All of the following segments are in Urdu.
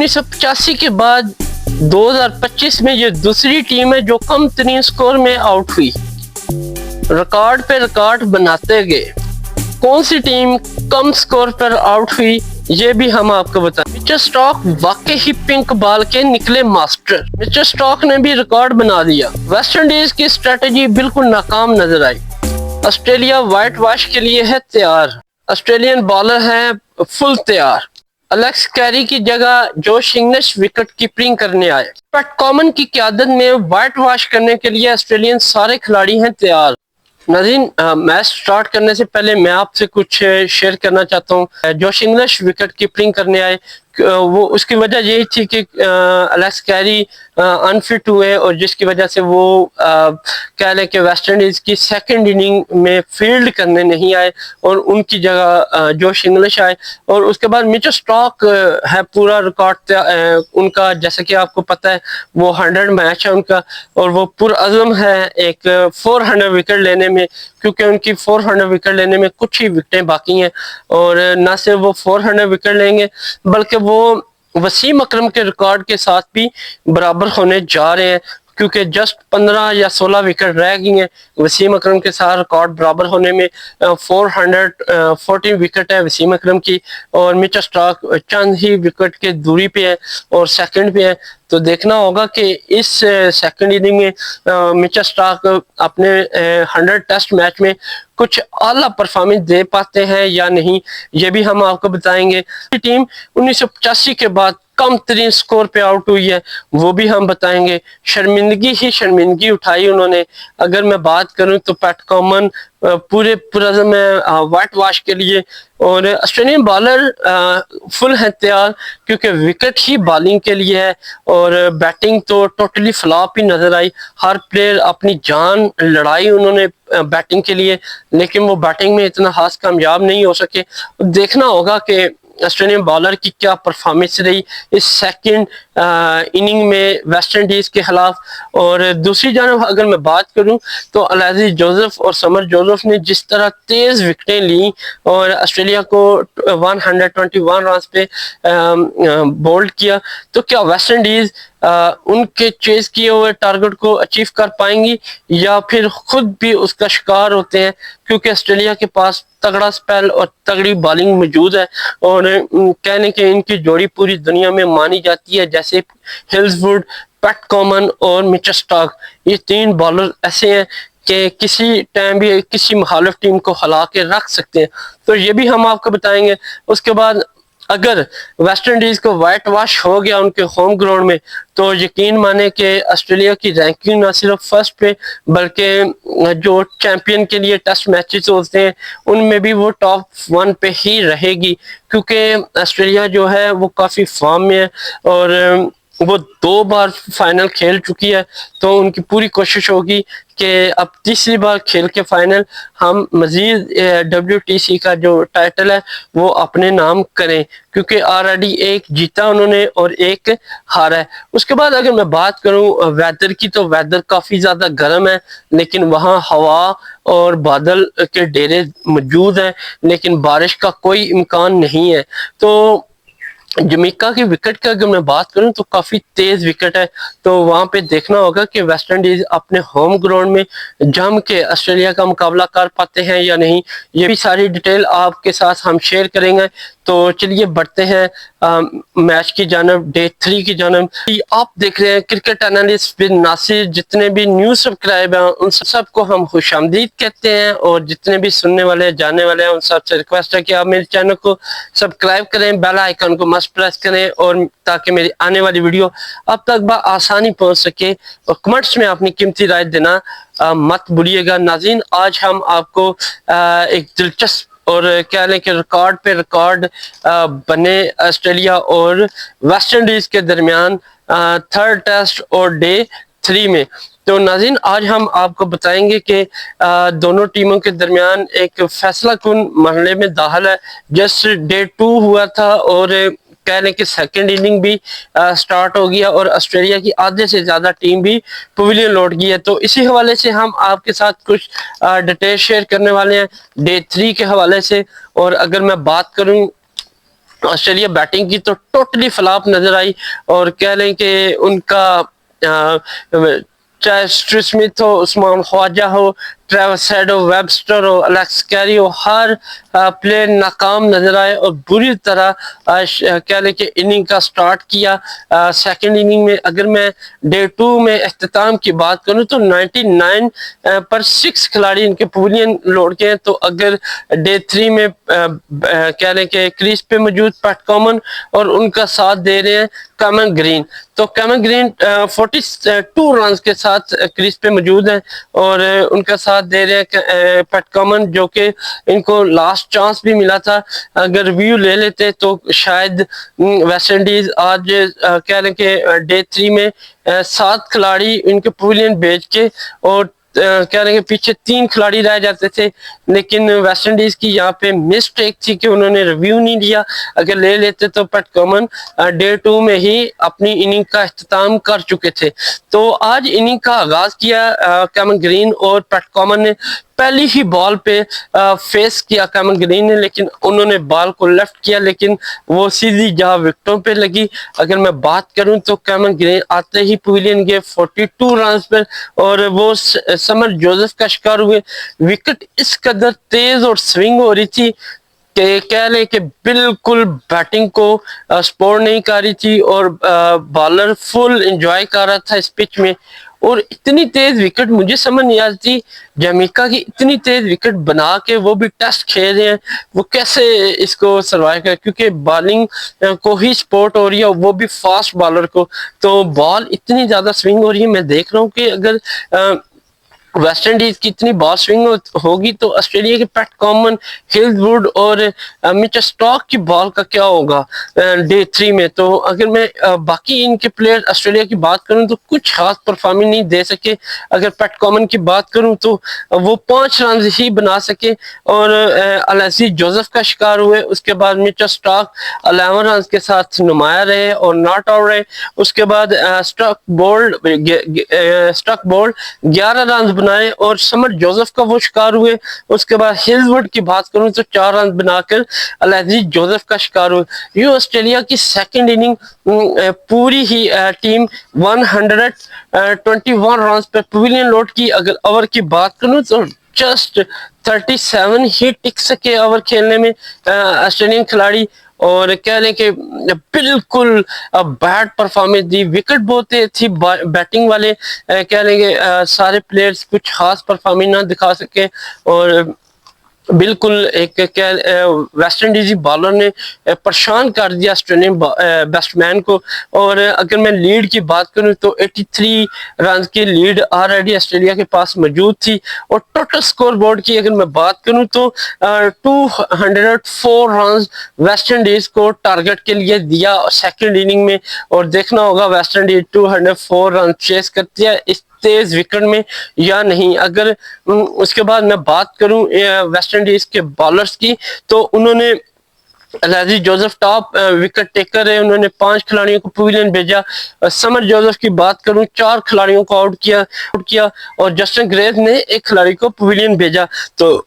1985 کے بعد 2025 میں یہ دوسری ٹیم ہے جو کم ترین سکور میں آؤٹ ہوئی، ریکارڈ پہ ریکارڈ بناتے گئے۔ کون سی ٹیم کم سکور پر آؤٹ ہوئی یہ بھی ہم آپ کو بتائیں۔ مچل سٹارک واقعی ہی پنک بال کے نکلے ماسٹر، مچل سٹارک نے بھی ریکارڈ بنا دیا۔ ویسٹ انڈیز کی اسٹریٹجی بالکل ناکام نظر آئی۔ آسٹریلیا وائٹ واش کے لیے ہے تیار، آسٹریلین بالر ہیں فل تیار۔ الیکس کیری کی جگہ جوش انگلش وکٹ کیپرنگ کرنے آئے۔ پیٹ کامن کی قیادت میں وائٹ واش کرنے کے لیے آسٹریلین سارے کھلاڑی ہیں تیار۔ ناظرین، میچ سٹارٹ کرنے سے پہلے میں آپ سے کچھ شیئر کرنا چاہتا ہوں۔ جوش انگلش وکٹ کیپرنگ کرنے آئے، وہ اس کی وجہ یہی تھی کہ الیکس کیری انفٹ ہوئے، اور جس کی وجہ سے وہ کہہ لیں کہ ویسٹ انڈیز کی سیکنڈ اننگ میں فیلڈ کرنے نہیں آئے اور ان کی جگہ جوش انگلش آئے۔ اور اس کے بعد مچل سٹارک ہے، پورا ریکارڈ ان کا جیسا کہ آپ کو پتہ ہے وہ 100 میچ ہے ان کا، اور وہ پرعزم ہے ایک 400 وکٹ لینے میں، کیونکہ ان کی 400 وکٹ لینے میں کچھ ہی وکٹیں باقی ہیں۔ اور نہ صرف وہ 400 وکٹ لیں گے بلکہ وہ وسیم اکرم کے ریکارڈ کے ساتھ بھی برابر ہونے جا رہے ہیں، کیونکہ جسٹ 15 یا 16 وکٹ رہ گئی ہیں وسیم اکرم کے ساتھ ریکارڈ برابر ہونے میں۔ 440 وکٹ ہے وسیم اکرم کی، اور مچل سٹارک چند ہی وکٹ کے دوری پہ ہے اور سیکنڈ پہ ہے۔ تو دیکھنا ہوگا کہ اس سیکنڈ اننگ میں مچل سٹارک اپنے 100 ٹیسٹ میچ میں کچھ اعلیٰ پرفارمنس دے پاتے ہیں یا نہیں، یہ بھی ہم آپ کو بتائیں گے۔ ٹیم 1985 کے بعد کم ترین سکور پہ آؤٹ ہوئی ہے، وہ بھی ہم بتائیں گے۔ شرمندگی ہی شرمندگی اٹھائی انہوں نے۔ اگر میں بات کروں تو پیٹ کامن پورے پرعزم ہے وائٹ واش کے لیے، اور آسٹریلین بالر فل ہے تیار، کیونکہ وکٹ ہی بالنگ کے لیے ہے، اور بیٹنگ تو ٹوٹلی فلاپ ہی نظر آئی۔ ہر پلیئر اپنی جان لڑائی انہوں نے بیٹنگ کے لیے، لیکن وہ بیٹنگ میں اتنا خاص کامیاب نہیں ہو سکے۔ دیکھنا ہوگا کہ آسٹریلین بالر کی کیا پرفارمنس رہی اس سیکنڈ اننگ میں ویسٹ انڈیز کے خلاف۔ اور دوسری جانب اگر میں بات کروں تو العزیز جوزف اور سمر جوزف نے جس طرح تیز وکٹیں لیں اور آسٹریلیا کو 121 رنز پہ بولڈ کیا، تو کیا ویسٹ انڈیز ان کے چیز کیے ہوئے ٹارگٹ کو اچیو کر پائیں گی یا پھر خود بھی اس کا شکار ہوتے ہیں، کیونکہ آسٹریلیا کے پاس تگڑا سپیل اور تگڑی بالنگ موجود ہے، اور کہنے کہ ان کی جوڑی پوری دنیا میں مانی جاتی ہے، جیسے ہلز ووڈ، پیٹ کامن اور مچل سٹارک۔ یہ تین بالر ایسے ہیں کہ کسی ٹائم بھی کسی مخالف ٹیم کو ہلا کے رکھ سکتے ہیں، تو یہ بھی ہم آپ کو بتائیں گے۔ اس کے بعد اگر ویسٹ انڈیز کو وائٹ واش ہو گیا ان کے ہوم گراؤنڈ میں، تو یقین مانے کہ آسٹریلیا کی رینکنگ نہ صرف فرسٹ پہ بلکہ جو چیمپئن کے لیے ٹیسٹ میچز ہوتے ہیں ان میں بھی وہ ٹاپ 1 پہ ہی رہے گی، کیونکہ آسٹریلیا جو ہے وہ کافی فارم میں ہے، اور وہ 2 بار فائنل کھیل چکی ہے، تو ان کی پوری کوشش ہوگی کہ اب تیسری بار کھیل کے فائنل ہم مزید WTC کا جو ٹائٹل ہے وہ اپنے نام کریں، کیونکہ آلریڈی ایک جیتا انہوں نے اور ایک ہارا ہے۔ اس کے بعد اگر میں بات کروں ویدر کی، تو ویدر کافی زیادہ گرم ہے، لیکن وہاں ہوا اور بادل کے ڈیرے موجود ہیں، لیکن بارش کا کوئی امکان نہیں ہے۔ تو جمیکا کی وکٹ کی اگر میں بات کروں تو کافی تیز وکٹ ہے، تو وہاں پہ دیکھنا ہوگا کہ ویسٹ انڈیز اپنے ہوم گراؤنڈ میں جم کے آسٹریلیا کا مقابلہ کر پاتے ہیں یا نہیں، یہ بھی ساری ڈیٹیل آپ کے ساتھ ہم شیئر کریں گے۔ تو چلیے بڑھتے ہیں میچ کی جانب، ڈے 3 کی جانب۔ آپ دیکھ رہے ہیں کرکٹ انالسٹ بن ناصر، جتنے بھی نیو سبسکرائب ہیں ان سب کو ہم خوش آمدید کہتے ہیں، اور جتنے بھی سننے والے جاننے والے ہیں ان سب سے ریکویسٹ ہے کہ آپ میرے چینل کو سبسکرائب کریں، بیل آئیکن کو مست پریس کریں، اور تاکہ میری آنے والی ویڈیو آپ تک بآسانی پہنچ سکے، اور کمنٹس میں اپنی قیمتی رائے دینا مت بھولیے گا۔ ناظرین، آج ہم آپ کو ایک دلچسپ اور کہہ لیں کہ ریکارڈ پہ ریکارڈ بنے آسٹریلیا اور ویسٹ انڈیز کے درمیان 3rd ٹیسٹ اور ڈے 3 میں، تو ناظرین آج ہم آپ کو بتائیں گے کہ دونوں ٹیموں کے درمیان ایک فیصلہ کن مرحلے میں داخل ہے۔ جس ڈے 2 ہوا تھا اور کہہ لیں کہ سیکنڈ اننگ بھی سٹارٹ ہو گیا، اور آسٹریلیا کی آدھے سے زیادہ ٹیم بھی پویلین لوٹ گئی ہے، تو اسی حوالے سے ہم آپ کے ساتھ کچھ ڈیٹیل شیئر کرنے والے ہیں ڈے 3 کے حوالے سے۔ اور اگر میں بات کروں آسٹریلیا بیٹنگ کی تو ٹوٹلی فلاپ نظر آئی، اور کہہ لیں کہ ان کا چاہے اسٹیو اسمتھ ہو، عثمان خواجہ ہو، ٹریوس ہیڈ ہو، ویبسٹر ہو، الیکس کیری ہو، ہر پلیئر ناکام نظر آئے اور بری طرح کہہ لیں کہ اننگ کا سٹارٹ کیا۔ سیکنڈ اننگ میں اگر میں ڈے 2 میں اختتام کی بات کروں تو 99 پر 6 کھلاڑی ان کے پویلین لوٹ کے ہیں، تو اگر ڈے 3 میں کہہ لیں کہ کریز پہ موجود پیٹ کامن اور ان کا ساتھ دے رہے ہیں کیمرن گرین، تو کیمرن گرین 42 رنز کے ساتھ کریز پہ موجود ہیں، اور ان کا ساتھ دے رہے ہیں پیٹ کامن، جو کہ ان کو لاسٹ چانس بھی ملا تھا۔ اگر ریویو لے لیتے تو شاید ویسٹ انڈیز آج کہہ لیں کہ ڈے 3 میں 7 کھلاڑی ان کے پویلین بھیج کے، اور کہہ رہے ہیں کہ پیچھے 3 کھلاڑی رہ جاتے تھے، لیکن ویسٹ انڈیز کی یہاں پہ مسٹیک تھی کہ انہوں نے ریویو نہیں لیا۔ اگر لے لیتے تو پیٹ کامن ڈے 2 میں ہی اپنی اننگ کا اختتام کر چکے تھے۔ تو آج اننگ کا آغاز کیا کیمرن گرین اور پیٹ کامن نے، پہلی ہی بال پہ فیس کیا کیمرن گرین نے، لیکن انہوں نے بال کو لیفٹ کیا، لیکن وہ سیدھی جہاں وکٹوں پہ لگی۔ اگر میں بات کروں تو کیمرن گرین آتے ہی پویلین گئے 42 رنز پر، اور وہ سمر جوزف کا شکار ہوئے۔ وکٹ اس قدر تیز اور سوئنگ ہو رہی تھی کہ کہہ لیں کہ بالکل بیٹنگ کو سپورٹ نہیں کر رہی تھی، اور بالر فل انجوائے کر رہا تھا اس پچ میں، اور اتنی تیز وکٹ مجھے سمجھ نہیں آتی جمیکا کی اتنی تیز وکٹ بنا کے وہ بھی ٹیسٹ کھیل رہے ہیں، وہ کیسے اس کو سروائیو کرے، کیونکہ بالنگ کو ہی سپورٹ ہو رہی ہے، وہ بھی فاسٹ بالر کو، تو بال اتنی زیادہ سوئنگ ہو رہی ہے۔ میں دیکھ رہا ہوں کہ اگر ویسٹ انڈیز کی اتنی بال سوئنگ ہوگی تو آسٹریلیا کے پیٹ کامن، ہلز ووڈ اور مچل سٹارک کی بال کا کیا ہوگا ڈے 3 میں۔ تو اگر میں باقی ان کے پلیئر آسٹریلیا کی بات کروں تو کچھ خاص پرفارمنگ نہیں دے سکے۔ اگر پیٹ کامن کی بات کروں تو وہ 5 رنز ہی بنا سکے، اور الیکس جوزف کا شکار ہوئے۔ اس کے بعد مچل سٹارک 11 رنز کے ساتھ نمایاں رہے اور ناٹ آؤٹ رہے۔ اس کے بعد سٹارک بولڈ 11 رنز بنائے اور سمر جوزف کا وہ شکار ہوئے۔ اس کے بعد ہلز ووڈ کی بات کروں تو 4 رنز بنا کر الیکس جوزف کا شکار ہوئے۔ یہ آسٹریلیا کی سیکنڈ اننگ پوری ہی ٹیم 121 رنز پر پویلین لوٹ کی۔ اگر اوور کی بات کروں تو جسٹ 37 ہی ٹک سکے اوور کھیلنے میں آسٹریلین کھلاڑی، اور کہہ لیں کہ بالکل بیڈ پرفارمنس دی۔ وکٹ بہت تیز تھی، بیٹنگ والے کہہ لیں کہ سارے پلیئرز کچھ خاص پرفارمنس نہ دکھا سکے، اور بالکل ایک ویسٹ انڈیزی بالر نے پریشان کر دیا آسٹریلین بیسٹ مین کو۔ اور اگر میں لیڈ کی بات کروں تو 83 رنز کی لیڈ آلریڈی آسٹریلیا کے پاس موجود تھی، اور ٹوٹل سکور بورڈ کی اگر میں بات کروں تو 204 رنز ویسٹ انڈیز کو ٹارگٹ کے لیے دیا سیکنڈ اننگ میں، اور دیکھنا ہوگا ویسٹ انڈیز 204 رن چیس کرتی ہے اس تیز وکٹ میں یا نہیں۔ اگر اس کے بعد میں بات کروں ویسٹ انڈیز کے بالرز کی تو انہوں نے Alex Joseph top wicket taker ہے، انہوں نے 5 کھلاڑیوں کو پویلین بھیجا۔ سمر جوزف کی بات کروں 4 کھلاڑیوں کو آؤٹ کیا، اور جسٹن گریز نے 1 کھلاڑی کو پویلین بھیجا، تو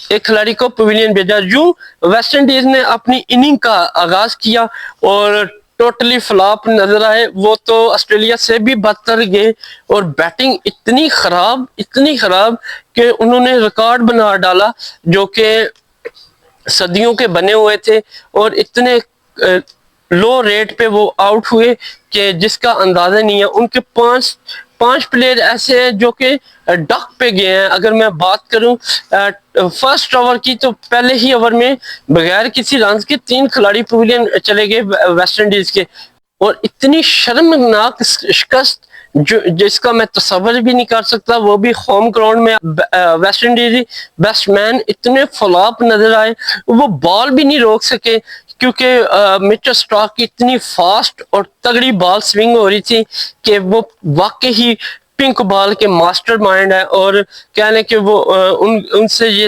1 کھلاڑی کو پویلین بھیجا۔ یوں ویسٹ انڈیز نے اپنی اننگ کا آغاز کیا اور ٹوٹلی فلاپ نظر آئے، وہ تو آسٹریلیا سے بھی بدتر گئے، اور بیٹنگ اتنی خراب کہ انہوں نے ریکارڈ بنا ڈالا جو کہ صدیوں کے بنے ہوئے تھے، اور اتنے لو ریٹ پہ وہ آؤٹ ہوئے کہ جس کا اندازہ نہیں ہے۔ ان کے 5 پلیئر ایسے ہیں جو کہ ڈک پہ گئے ہیں۔ اگر میں بات کروں فرسٹ اوور کی تو پہلے ہی اوور میں بغیر کسی رنز کے 3 کھلاڑی پویلین چلے گئے ویسٹ انڈیز کے، اور اتنی شرمناک شکست جس کا میں تصور بھی نہیں کر سکتا، وہ بھی ہوم گراؤنڈ میں۔ ویسٹ انڈیزی بیسٹ مین اتنے فلاپ نظر آئے، وہ بال بھی نہیں روک سکے کیونکہ مچل سٹارک کی اتنی فاسٹ اور تگڑی بال سوئنگ ہو رہی تھی کہ وہ واقعی پنک بال کے ماسٹر مائنڈ ہے، اور کہہ لیں کہ وہ ان سے یہ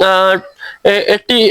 80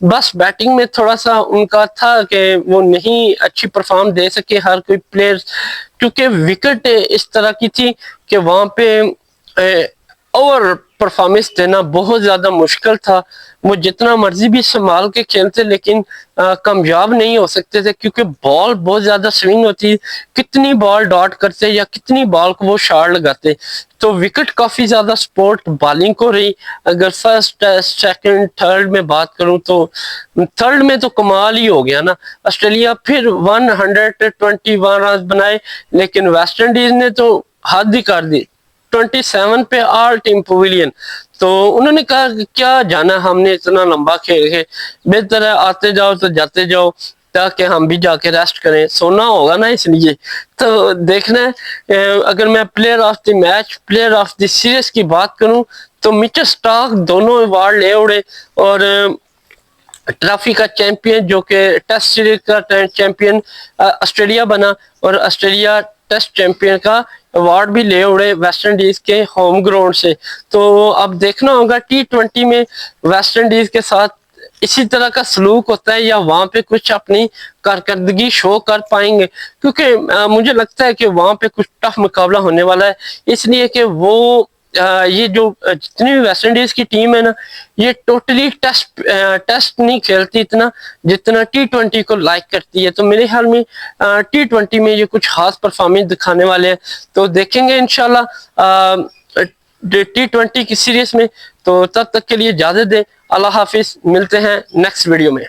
بس بیٹنگ میں تھوڑا سا ان کا تھا کہ وہ نہیں اچھی پرفارم دے سکے ہر کوئی پلیئر، کیونکہ وکٹ اس طرح کی تھی کہ وہاں پہ اوور پرفارمنس دینا بہت زیادہ مشکل تھا. وہ جتنا مرضی بھی سنبھال کے کھیلتے لیکن کامیاب نہیں ہو سکتے تھے، کیونکہ بال بہت زیادہ سوئنگ ہوتی، کتنی بال ڈاٹ کرتے یا کتنی بال کو وہ شاٹ لگاتے. تو وکٹ کافی زیادہ سپورٹ بالنگ کو رہی. اگر فرسٹ ٹیسٹ سیکنڈ تھرڈ میں بات کروں تو تھرڈ میں تو کمال ہی ہو گیا نا. آسٹریلیا پھر 121 رنز بنائے، لیکن ویسٹ انڈیز نے تو حد ہی کر دی 27 پہ آل ٹیم پویلین. تو انہوں نے کہا کہ کیا جانا ہم نے اتنا لمبا کھیل کے، بہتر ہے آتے جاؤ تو جاتے جاؤ تاکہ ہم بھی جا کے ریسٹ کریں، سونا ہوگا نا اس لیے. تو دیکھنا ہے اگر میں player of the match player of the series کی بات کروں تو مچل سٹارک دونوں ایوارڈ لے اڑے، اور ٹرافی کا چیمپئن جو کہ ٹیسٹ سیریز کا چیمپئن آسٹریلیا بنا، اور آسٹریلیا ٹیسٹ چیمپئن کا ایوارڈ بھی لے اڑے ویسٹ انڈیز کے ہوم گراؤنڈ سے. تو اب دیکھنا ہوگا T20 میں ویسٹ انڈیز کے ساتھ اسی طرح کا سلوک ہوتا ہے یا وہاں پہ کچھ اپنی کارکردگی شو کر پائیں گے، کیونکہ مجھے لگتا ہے کہ وہاں پہ کچھ ٹف مقابلہ ہونے والا ہے، اس لیے کہ وہ یہ جو جتنی بھی ویسٹ انڈیز کی ٹیم ہے نا، یہ ٹوٹلی ٹیسٹ نہیں کھیلتی اتنا جتنا T20 کو لائک کرتی ہے. تو میرے خیال میں T20 میں یہ کچھ خاص پرفارمنس دکھانے والے ہیں، تو دیکھیں گے انشاءاللہ T20 کی سیریز میں. تو تب تک کے لیے اجازت دیں، اللہ حافظ، ملتے ہیں نیکسٹ ویڈیو میں.